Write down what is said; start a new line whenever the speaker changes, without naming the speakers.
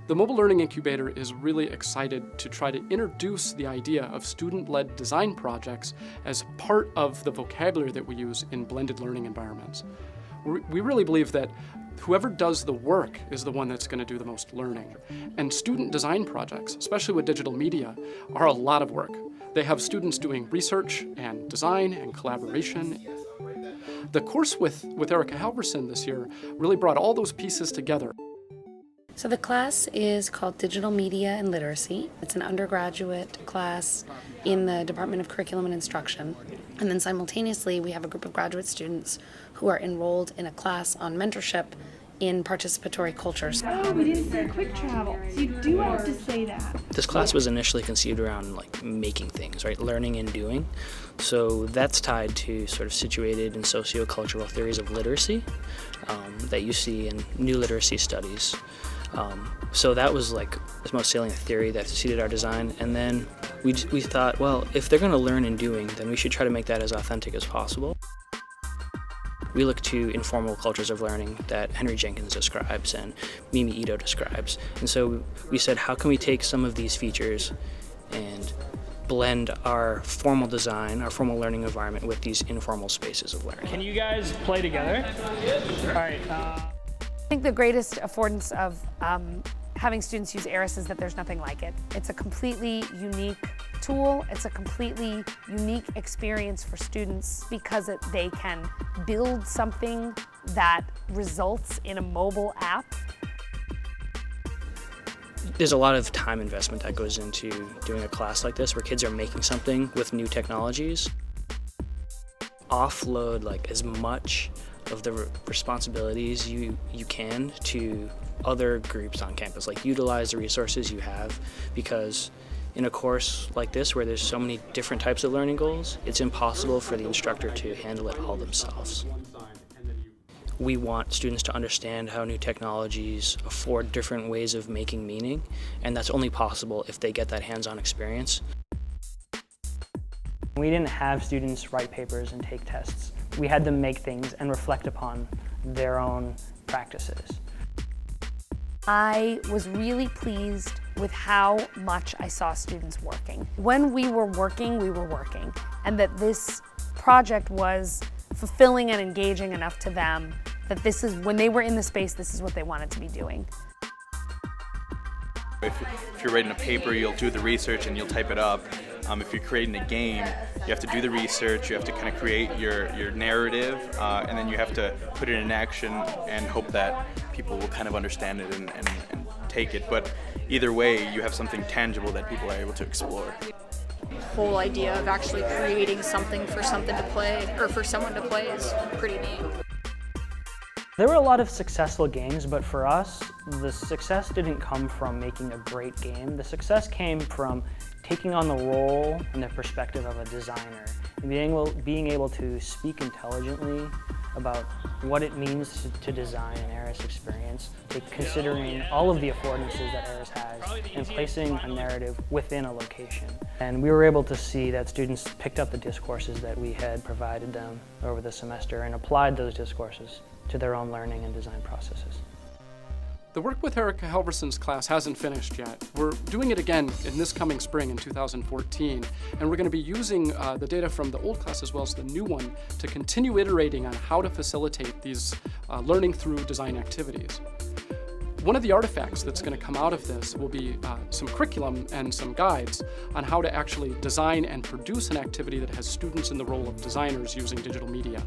The Mobile Learning Incubator is really excited to try to introduce the idea of student-led design projects as part of the vocabulary that we use in blended learning environments. We really believe that whoever does the work is the one that's going to do the most learning. And student design projects, especially with digital media, are a lot of work. They have students doing research and design and collaboration. The course with Erica Halverson this year really brought all those pieces together.
So the class is called Digital Media and Literacy. It's an undergraduate class in the Department of Curriculum and Instruction. And then simultaneously, we have a group of graduate students who are enrolled in a class on mentorship in participatory cultures.
Oh, we didn't say quick travel. So you do have to say that.
This class was initially conceived around making things, right? Learning and doing. So that's tied to sort of situated and sociocultural theories of literacy that you see in new literacy studies. So that was the most salient theory that seeded our design. And then we thought, well, if they're going to learn in doing, then we should try to make that as authentic as possible. We look to informal cultures of learning that Henry Jenkins describes and Mimi Ito describes. And so we said, how can we take some of these features and blend our formal design, our formal learning environment with these informal spaces of learning?
Can you guys play together? All right.
I think the greatest affordance of having students use ARIS is that there's nothing like it. It's a completely unique tool. It's a completely unique experience for students because they can build something that results in a mobile app.
There's a lot of time investment that goes into doing a class like this where kids are making something with new technologies. Offload as much of the responsibilities you can to other groups on campus. Utilize the resources you have, because in a course like this where there's so many different types of learning goals, it's impossible for the instructor to handle it all themselves. We want students to understand how new technologies afford different ways of making meaning, and that's only possible if they get that hands-on experience.
We didn't have students write papers and take tests. We had them make things and reflect upon their own practices.
I was really pleased with how much I saw students working. When we were working, and that this project was fulfilling and engaging enough to them that when they were in the space, this is what they wanted to be doing.
If you're writing a paper, you'll do the research and you'll type it up. If you're creating a game, you have to do the research, you have to kind of create your narrative, and then you have to put it in action and hope that people will kind of understand it and take it. But either way, you have something tangible that people are able to explore.
The whole idea of actually creating something for something to play, or for someone to play, is pretty neat.
There were a lot of successful games, but for us, the success didn't come from making a great game. The success came from taking on the role and the perspective of a designer and being able to speak intelligently about what it means to design an ARIS experience, considering all of the affordances that ARIS has and placing a narrative within a location. And we were able to see that students picked up the discourses that we had provided them over the semester and applied those discourses to their own learning and design processes.
The work with Erica Halverson's class hasn't finished yet. We're doing it again in this coming spring in 2014, and we're going to be using the data from the old class as well as the new one to continue iterating on how to facilitate these learning through design activities. One of the artifacts that's going to come out of this will be some curriculum and some guides on how to actually design and produce an activity that has students in the role of designers using digital media.